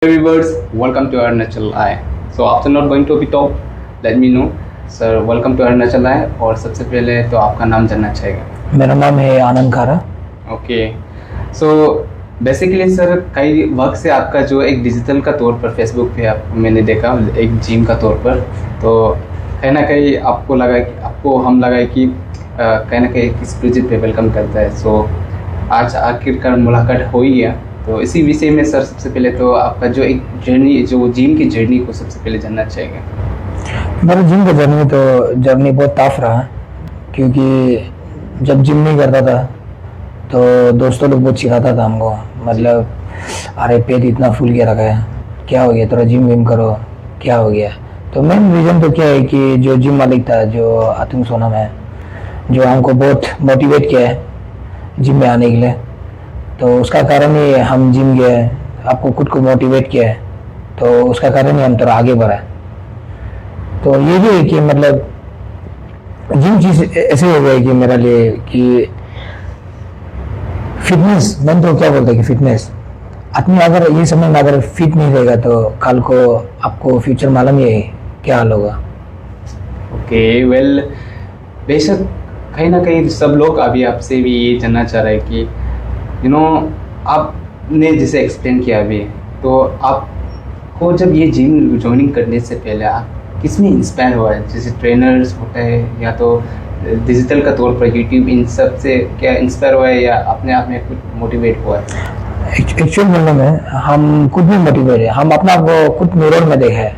Viewers, welcome to our natural eye. So after not going to be top, let me know. Sir, welcome to our natural eye. और सबसे पहले तो आपका नाम जानना चाहेगा. मेरा नाम है आनंद खारा. ओके. सो बेसिकली सर कई वक्त से आपका जो एक डिजिटल का तौर पर फेसबुक पे मैंने देखा एक जिम का तौर पर, तो कहीं ना कहीं आपको लगा कि कहीं ना कहीं किस प्रोजेक्ट पे वेलकम करता है. सो आज आखिरकार मुलाकात हो ही गया. तो इसी विषय में सर सबसे पहले तो आपका जो एक जर्नी, जो जिम की जर्नी को सबसे पहले जानना चाहेंगे. मेरा जिम का जर्नी बहुत टफ रहा, क्योंकि जब जिम नहीं करता था तो दोस्तों लोग बहुत सिखाता था हमको, मतलब अरे पेट इतना फूल के रखा है, क्या हो गया, थोड़ा जिम विम करो, क्या हो गया. तो मेन रीज़न तो क्या है कि जो जिम मालिक था, जो आतिम सोनम है, जो हमको बहुत मोटिवेट किया है जिम में आने के लिए, तो उसका कारण ही हम जिम गए, आपको खुद को मोटिवेट किया है, तो उसका कारण ही हम थोड़ा आगे बढ़ा. तो ये भी है कि मतलब जिम चीज़ ऐसे हो गया कि मेरे लिए कि फिटनेस, मैंने तो क्या बोलता है कि फिटनेस आदमी अगर ये समय में अगर फिट नहीं रहेगा तो कल को आपको फ्यूचर मालूम ही है क्या हाल होगा. ओके, वेल बेशक कहीं ना कहीं सब लोग अभी आपसे भी ये जानना चाह रहे हैं कि आपने जैसे एक्सप्लेन किया अभी, तो आपको जब ये जिम ज्वाइनिंग करने से पहले आप किस में इंस्पायर हुआ है, जैसे ट्रेनर्स होता है या तो डिजिटल का तौर पर यूट्यूब, इन सब से क्या इंस्पायर हुआ है या अपने आप में कुछ मोटिवेट हुआ है? एक्चुअल बोलने में हम खुद भी मोटिवेट है, हम अपना आप को खुद मिरर में देखा है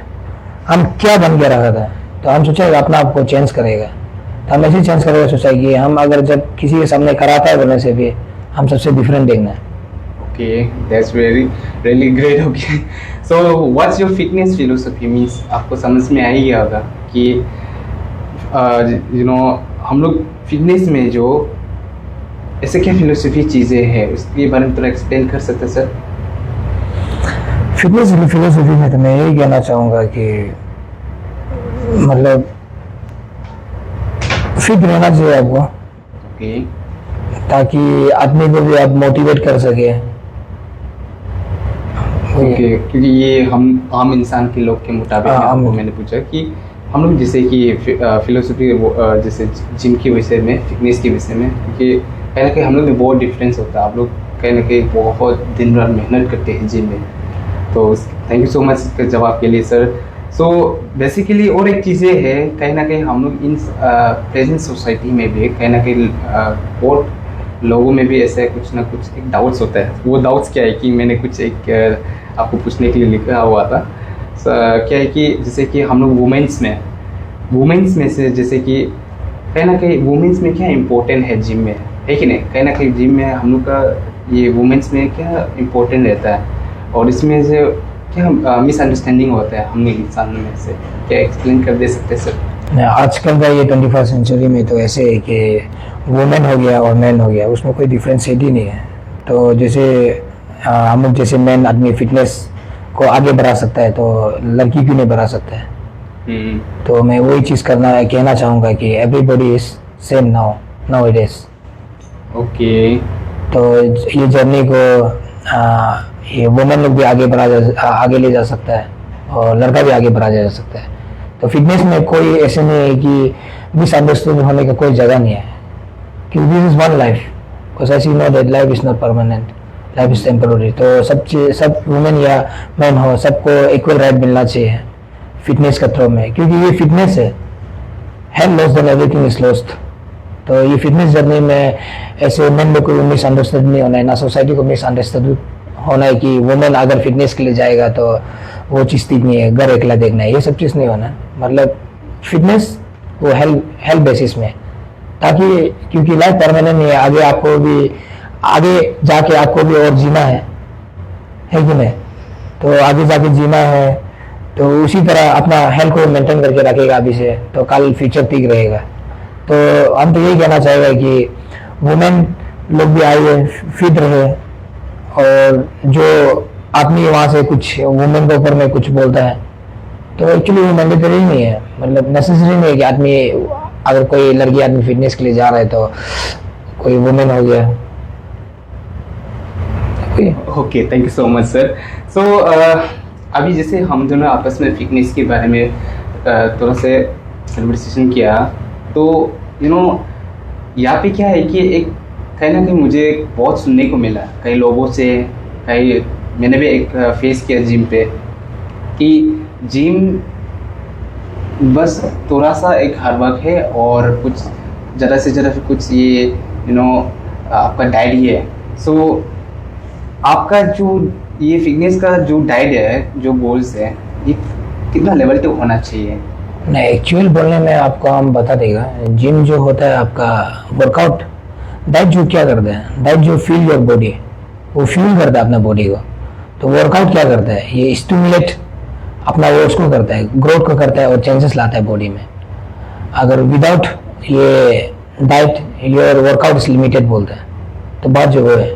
हम क्या बन के रखा था, तो हम सोचा अपना आप को चेंज करेगा, तो हम ऐसे चेंज करेगा. सोचा कि हम अगर जब किसी के सामने कराता है बोलने से भी हम सबसे डिफरेंट देखना है. Okay, that's really great. Okay, so what's your fitness philosophy, means आपको समझ में आ ही गया होगा कि हम लोग फिटनेस में जो ऐसे क्या फिलोसफी चीज़ें हैं उसके बारे में थोड़ा एक्सप्लेन कर सकते सर? फिटनेस की फिलोसफी में तो मैं यही कहना चाहूँगा कि मतलब फिट रहना चाहिए आपको. ओके, ताकि आदमी को भी आप मोटिवेट कर सके. ओके, क्योंकि ये हम आम इंसान के लोग के मुताबिक आपको मैंने पूछा कि हम लोग जैसे कि फिलोसफी जैसे जिम के विषय में, फिटनेस के विषय में, क्योंकि कहीं ना कहीं हम लोग में बहुत डिफरेंस होता है. आप लोग कहीं ना कहीं बहुत दिन रात मेहनत करते हैं जिम में. तो थैंक यू सो मच इसके जवाब के लिए सर. सो बेसिकली और एक चीज़ें है, कहीं ना कहीं हम लोग इन प्रेजेंट सोसाइटी में भी कहीं ना कहीं बहुत लोगों में भी ऐसे कुछ ना कुछ एक डाउट्स होता है. वो डाउट्स क्या है कि मैंने कुछ एक आपको पूछने के लिए लिखा हुआ था. क्या है कि जैसे कि हम लोग वुमेंस में से जैसे कि कहीं ना कहीं वुमेंस में क्या इम्पोर्टेंट है जिम में, है कि नहीं? कहीं ना कहीं जिम में हम लोग का ये वुमेंस में क्या इम्पोर्टेंट रहता है और इसमें से क्या मिसअंडरस्टैंडिंग होता है हम इंसान में से, क्या एक्सप्लेन कर दे सकते सर? आजकल का ये 21st सेंचुरी में तो ऐसे है कि वुमेन हो गया और मैन हो गया, उसमें कोई डिफ्रेंशिएट ही नहीं है. तो जैसे हम लोग जैसे मैन आदमी फिटनेस को आगे बढ़ा सकता है तो लड़की क्यों नहीं बढ़ा सकता है. तो मैं वही चीज़ कहना चाहूँगा कि everybody is same now it is. Okay, तो ये जर्नी को ये वुमेन लोग भी आगे ले जा सकता है और लड़का भी आगे बढ़ा जा सकता है. तो फिटनेस में कोई ऐसे नहीं है कि मिसअंडरस्टूड होने का कोई जगह नहीं है, क्योंकि this is one life. Because as you know that life is not permanent, life is temporary. तो सब वुमेन या मैन हो, सबको इक्वल राइट मिलना चाहिए फिटनेस के थ्रू में, क्योंकि ये फिटनेस है. Health lost then everything is lost. तो ये फिटनेस जर्नी में ऐसे मैन लोग को मिसअंडरस्टूड नहीं होना है, ना सोसाइटी को मिसअंडरस्टूड होना है कि वुमेन अगर फिटनेस के लिए जाएगा तो वो चीज़ ठीक नहीं है, घर अकेला देखना है, ये सब चीज़ नहीं होना. मतलब फिटनेस वो हेल्थ बेसिस में, ताकि क्योंकि लाइफ परमानेंट नहीं है, आगे जाके आपको भी और जीना है कि नहीं. तो आगे जाके जीना है तो उसी तरह अपना हेल्थ को मेंटेन करके रखेगा अभी से, तो कल फ्यूचर ठीक रहेगा. तो हम तो यही कहना चाहेंगे कि वुमेन लोग भी आइए, फिट रहे, और जो आदमी वहाँ से कुछ वुमेन के ऊपर में कुछ बोलता है तो एक्चुअली वो मैंडेटरी नहीं है, मतलब नेसेसरी नहीं है कि आदमी अगर कोई लड़की आदमी फिटनेस के लिए जा रहा है तो कोई वुमेन हो गया. Okay, thank you so much sir. So अभी जैसे हम दोनों आपस में फिटनेस के बारे में थोड़ा से कन्वर्सेशन किया, तो यहाँ पे क्या है कि एक कहीं ना कहीं मुझे बहुत सुनने को मिला कई लोगों से, कई मैंने भी एक फेस किया जिम पे, कि जिम बस थोड़ा सा एक हार्ड वर्क है और कुछ ज़्यादा से ज़्यादा कुछ ये आपका डाइट ही है। सो आपका जो ये फिटनेस का जो डाइट है, जो गोल्स है, ये कितना लेवल तक होना चाहिए? नहीं, एक्चुअल बोलने में आपको हम बता देगा, जिम जो होता है आपका वर्कआउट, डाइट जो क्या करता है, डाइट जो फील योर बॉडी, वो फील करता है अपना बॉडी को। तो वर्कआउट क्या करता है, ये स्टिमुलेट अपना वो उसको करता है, ग्रोथ को करता है और चेंजेस लाता है बॉडी में। अगर विदाउट ये diet your workout is limited बोलता है, तो बात जो वो है,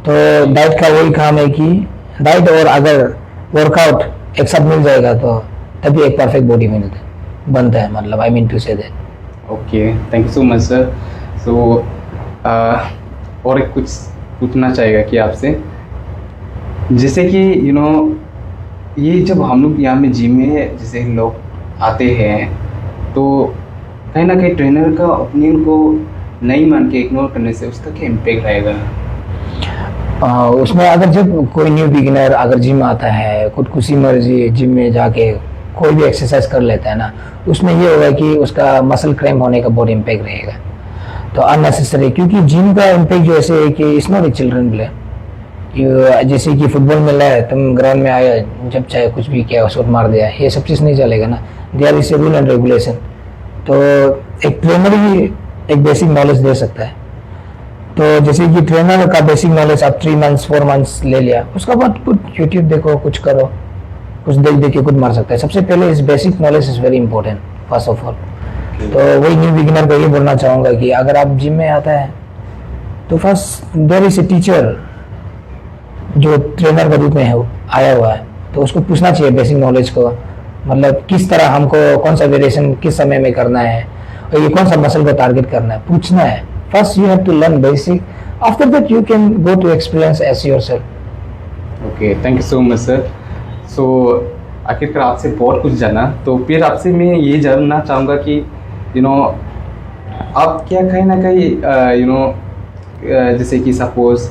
तो डाइट का वही काम है कि डाइट और अगर वर्कआउट एक साथ मिल जाएगा तो तभी एक परफेक्ट बॉडी बनता है, मतलब I mean to say that. Okay, thank you so much sir. So और कुछ पूछना चाहेगा कि आपसे, जैसे कि ये जब हम लोग यहाँ में जिम में जैसे लोग आते हैं, तो कहीं ना कहीं ट्रेनर का ओपिनियन को नहीं मान के इग्नोर करने से उसका क्या इम्पैक्ट रहेगा? उसमें अगर जब कोई न्यू बिगिनर अगर जिम आता है, खुद खुशी मर्जी जिम में जाके कोई भी एक्सरसाइज कर लेता है ना, उसमें ये होगा कि उसका मसल क्रैम्प होने का बहुत इम्पैक्ट रहेगा। तो अननेसेसरी, क्योंकि जिम का इम्पैक्ट जो ऐसे है कि it's not a children play. जैसे कि फुटबॉल में है, तुम ग्राउंड में आया, जब चाहे कुछ भी किया, शॉट मार दिया, ये सब चीज़ नहीं चलेगा ना। There is a rule and regulation. तो एक ट्रेनर ही एक बेसिक नॉलेज दे सकता है। तो जैसे कि ट्रेनर का बेसिक नॉलेज आप 3 मंथ्स 4 मंथ्स ले लिया, उसका बाद कुछ यूट्यूब देखो, कुछ करो, कुछ देख के कुछ मार सकता है। सबसे पहले इस basic knowledge is very important first of all. तो वही न्यू बिगिनर को ये बोलना चाहूँगा कि अगर आप जिम में आता है तो first there is a teacher जो ट्रेनर के रूप में है आया हुआ है, तो उसको पूछना चाहिए बेसिक नॉलेज को, मतलब किस तरह हमको कौन सा वेरिएशन किस समय में करना है और ये कौन सा मसल को टारगेट करना है, पूछना है। First you have to learn basic, after that you can go to experience as yourself. Okay, thank you so much sir. So आखिरकार आपसे बहुत कुछ जाना, तो फिर आपसे मैं ये जानना चाहूँगा कि आप क्या कहीं ना कहीं जैसे कि सपोज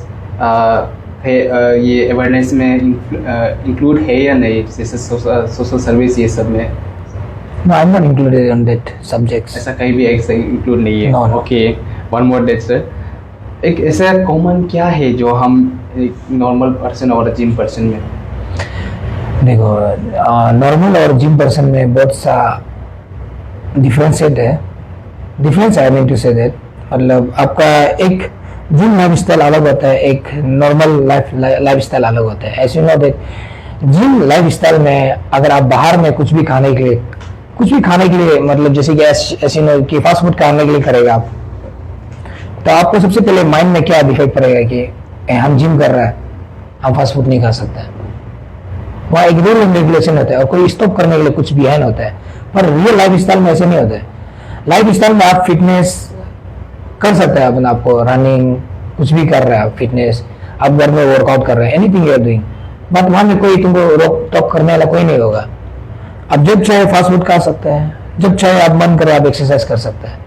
ये अवेयरनेस में इंक्लूड है या नहीं, जैसे सोशल सर्विस ये सब में? No, I'm not included on that subjects. ऐसा कहीं भी ऐसा इंक्लूड नहीं है? No, no. Okay, one more that sir. एक ऐसा कॉमन क्या है जो हम एक नॉर्मल पर्सन और जिम पर्सन में? देखो, नॉर्मल और जिम पर्सन में बहुत सा डिफरेंशिएट है, difference I mean to say that, मतलब आपका एक जिम लाइफ स्टाइल अलग होता है, एक नॉर्मल लाइफ स्टाइल अलग होता है। ऐसे know that gym life style में अगर आप बाहर में कुछ भी खाने के लिए मतलब जैसे कि ऐसे नो कि फास्ट फूड खाने के लिए करेगा आप, तो आपको सबसे पहले माइंड में क्या डिफेक्ट पड़ेगा कि हम जिम कर रहे हैं, हम फास्ट फूड नहीं खा सकते। वहाँ एक रूल एंड रेगुलेशन होता है और कोई स्टॉप करने के लिए कुछ भी है होता है, पर रियल लाइफ स्टाइल में ऐसे नहीं होता है। लाइफ स्टाइल में आप फिटनेस कर सकते हैं, अपने आपको रनिंग कुछ भी कर रहे हैं आप, फिटनेस आप घर में वर्कआउट कर रहे हैं, anything you are doing, but वहाँ में कोई तुमको रोक टोक करने वाला कोई नहीं होगा। अब जब चाहे फास्ट फूड खा सकते हैं, जब चाहे आप मन करे आप एक्सरसाइज कर सकते हैं।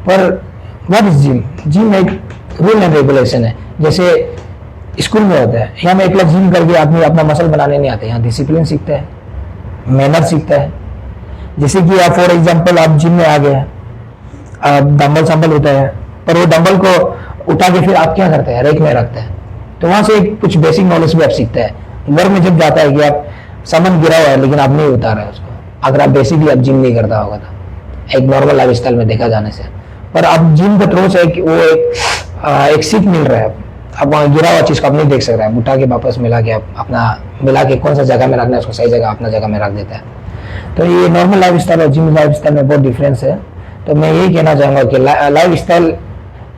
पर व्हाट इज जिम? जिम एक रूल एंड रेगुलेशन है, जैसे स्कूल में होता है। यहाँ में एक लाख जिम करके आदमी अपना मसल बनाने नहीं आते, यहाँ डिसिप्लिन सीखता है, मेहनत सीखता है। जैसे कि आप फॉर एग्जाम्पल आप जिम में आ गए, आप डंबल संबल होता है, पर वो डंबल को उठा के फिर आप क्या करते हैं, रेक में रखते हैं, तो वहां से कुछ बेसिक नॉलेज भी आप सीखते हैं। घर में जब जाता है कि आप सामान गिरा हुआ है लेकिन आप नहीं उतार रहे उसको, अगर आप बेसिकली आप जिम नहीं करता होगा तो, एक नॉर्मल लाइफ स्टाइल में देखा जाने से। पर आप जिम के थ्रू से वो एक सीख मिल रहा है, आप वहाँ गिरा हुआ चीज को आप नहीं देख सक रहे हैं, उठा के वापस मिला के आप अपना मिला के कौन सा जगह में रखना है उसको सही जगह अपना जगह में रख देता है। तो ये नॉर्मल लाइफ स्टाइल और जिम लाइफ स्टाइल में बहुत डिफरेंस है। तो मैं यही कहना चाहूंगा कि लाइफ स्टाइल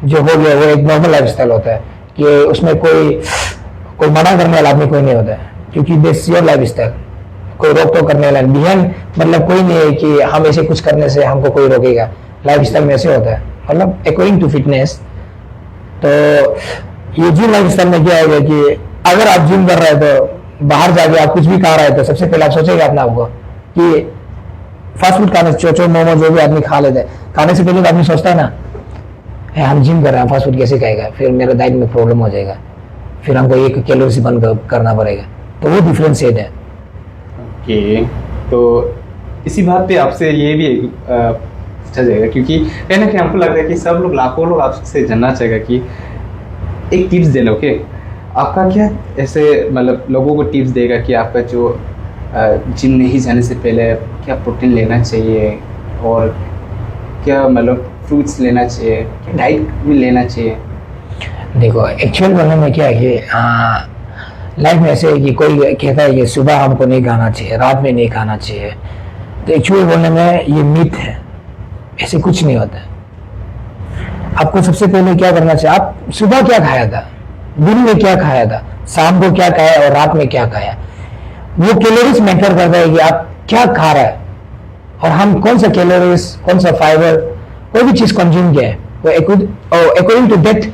जो हो गया वो एक नॉर्मल लाइफ स्टाइल होता है, कि उसमें कोई मना करने वाला आदमी कोई नहीं होता है, क्योंकि दिस योर लाइफ स्टाइल, कोई रोक टोक करने वाला बिहान मतलब कोई नहीं है कि हम ऐसे कुछ करने से हमको कोई रोकेगा। लाइफ स्टाइल में ऐसे होता है, मतलब अकॉर्डिंग टू फिटनेस। तो ये जिम लाइफ स्टाइल में क्या होगा कि अगर आप जिम कर रहे हैं तो बाहर जाके आप कुछ भी खा रहे हैं तो सबसे पहले आप सोचेंगे अपने आप को कि फास्ट फूड खाने से चोचो मोमो जो भी आदमी खा लेते हैं, खाने से पहले तो आदमी सोचता है ना, हम जिम कर रहे हैं, फास्ट फूड कैसे खाएगा, फिर मेरा डाइट में प्रॉब्लम हो जाएगा, फिर हमको एक कैलोरी बंद करना पड़ेगा। तो वो डिफरेंशिएट है। ओके, तो इसी बात पे आपसे ये भी पूछा जाएगा, क्योंकि कहीं ना कहीं हमको लग रहा है कि सब लोग, लाखों लोग आपसे जानना चाहेगा कि एक टिप्स दे लो। ओके, आपका क्या ऐसे मतलब लोगों को टिप्स देगा कि आपका जो जिम नहीं जाने से पहले क्या प्रोटीन लेना चाहिए और क्या मतलब फ्रूट्स लेना चाहिए, क्या डाइट में लेना चाहिए? देखो एक्चुअल बोलने में क्या है कि लाइफ में ऐसे है कि कोई कहता है कि सुबह हमको नहीं खाना चाहिए, रात में नहीं खाना चाहिए। तो एक्चुअल बोलने में ये मिथ है, ऐसे कुछ नहीं होता है। आपको सबसे पहले क्या करना चाहिए, आप सुबह क्या खाया था, दिन में क्या खाया था, शाम को क्या खाया और रात में क्या खाया, वो कैलोरीज मैटर करता है कि आप क्या खा रहे हैं और हम कौन सा कैलोरीज, कौन सा फाइबर, कोई भी चीज कंज्यूम किया है वो अकॉर्डिंग टू दैट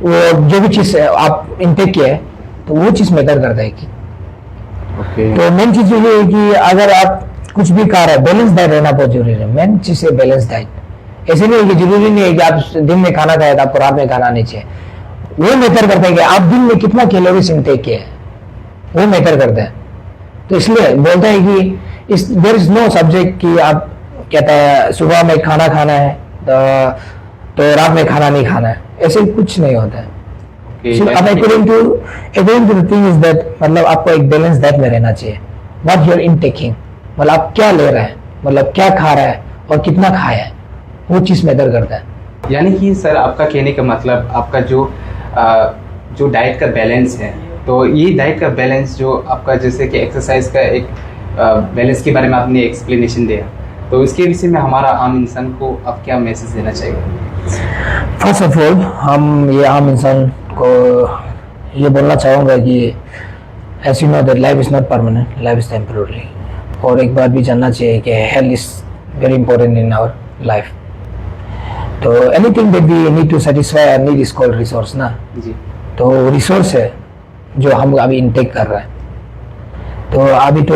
वो जो भी चीज आप इनटेक किया है तो वो चीज मैटर करता है कि तो मेन चीज ये है कि अगर आप कुछ भी खा रहे हैं, बैलेंस डाइट रहना बहुत जरूरी है। मेन चीज है बैलेंस डाइट। ऐसे नहीं है कि जरूरी नहीं है कि आप दिन में खाना खाए तो आपको रात में खाना नहीं चाहिए। वो मैटर करता है कि आप दिन में कितना कैलोरीज इनटेक किया है, वो मैटर करता है। तो इसलिए बोलते हैं कि देयर इज नो सब्जेक्ट कि आप कहता है सुबह में खाना खाना है तो रात में खाना नहीं खाना है, ऐसे कुछ नहीं होता है। अब according to the thing is that मतलब आपको एक बैलेंस डाइट में रहना चाहिए। व्हाट यू आर इनटेकिंग, मतलब आप क्या ले रहे हैं, मतलब क्या खा रहा है और कितना खाया है, वो चीज मैटर करता है। यानी कि सर आपका कहने का मतलब आपका जो डाइट का बैलेंस है, तो ये डाइट का बैलेंस जो आपका जैसे कि एक्सरसाइज का एक बैलेंस के बारे में आपने एक्सप्लेनेशन दिया, तो इसके विषय में हमारा आम इंसान को आप क्या मैसेज देना चाहिए? फर्स्ट ऑफ ऑल हम ये आम इंसान को ये बोलना चाहूँगा कि as you know that life is not permanent, life is temporary. और एक बात भी जानना चाहिए कि health is very important in our life. तो anything that we need to satisfy our need is called resource ना जी। तो रिसोर्स है जो हम अभी इनटेक कर रहे हैं। तो अभी तो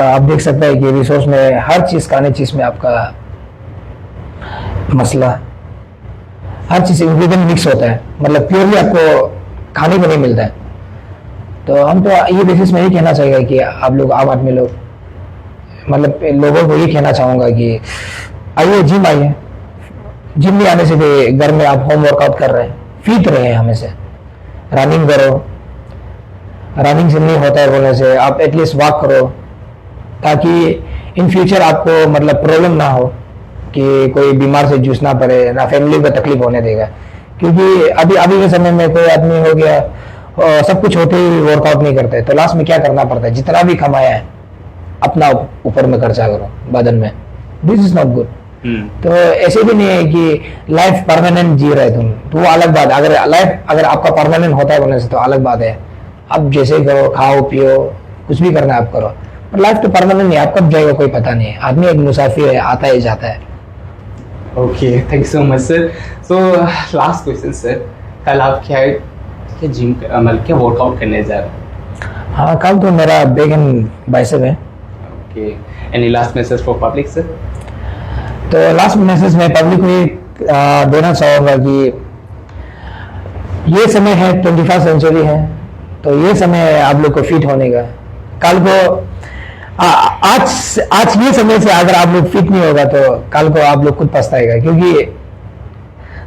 आप देख सकते हैं कि रिसोर्स में हर चीज खाने चीज में आपका मसला, हर चीज इंग्रेडिएंट मिक्स होता है, मतलब प्योरली आपको खाने को नहीं मिलता है। तो हम तो ये बेसिस में ही कहना चाहिए कि आप लोग आम आदमी लोग, मतलब लोगों को ये कहना चाहूँगा कि आइए जिम आइए। जिम में आने से भी घर में आप होम वर्कआउट कर रहे हैं, फिट रहे हमेशा, रनिंग करो। रनिंग से नहीं होता है बोलने से आप एटलीस्ट वॉक करो, ताकि इन फ्यूचर आपको मतलब प्रॉब्लम ना हो कि कोई बीमार से जूझना पड़े, ना फैमिली को तकलीफ होने देगा। क्योंकि अभी के समय में कोई आदमी हो गया और सब कुछ होते ही वर्कआउट नहीं करते, तो लास्ट में क्या करना पड़ता है, जितना भी कमाया है अपना ऊपर में खर्चा करो बदन में। This is not good. तो ऐसे भी नहीं है कि लाइफ परमानेंट जी रहे तुम, तो वो अलग बात है। अगर आपका परमानेंट होता है बोलने से तो अलग बात है, आप जैसे करो, खाओ पियो, कुछ भी करना आप करो, पर लाइफ तो परमानेंट नहीं, आप कब जाएगा कोई पता नहीं है। आदमी एक मुसाफिर है, आता है जाता है। Okay, thank you so much sir. So last question sir, कल आप क्या जिम मतलब क्या वर्कआउट करने जा रहे हैं? हाँ, कल तो मेरा बैक एंड बाइसेप है। Okay, any last message for public sir? तो लास्ट मैसेज मैं पब्लिक को देना चाहूँगा कि ये समय है, 21st सेंचुरी है, तो ये समय है आप लोग को फिट होने का। कल को आज ये समय से अगर आप लोग फिट नहीं होगा तो कल को आप लोग खुद पछताएगा, क्योंकि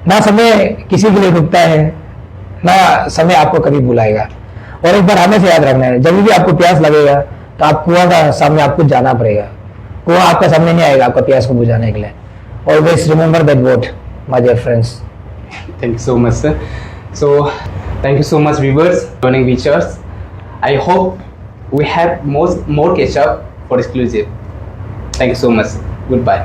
ना समय किसी के लिए रुकता है, ना समय आपको कभी बुलाएगा। और एक बार हमेशा याद रखना है, जब भी आपको प्यास लगेगा तो आप कुआं का सामने आपको जाना पड़ेगा, कुआं आपका सामने नहीं आएगा आपका प्यास को बुझाने के लिए। Always remember that word my dear friends. Thank you so much sir. So thank you so much viewers joining Vichars. I hope we have more catch up for exclusive. Thank you so much. Goodbye.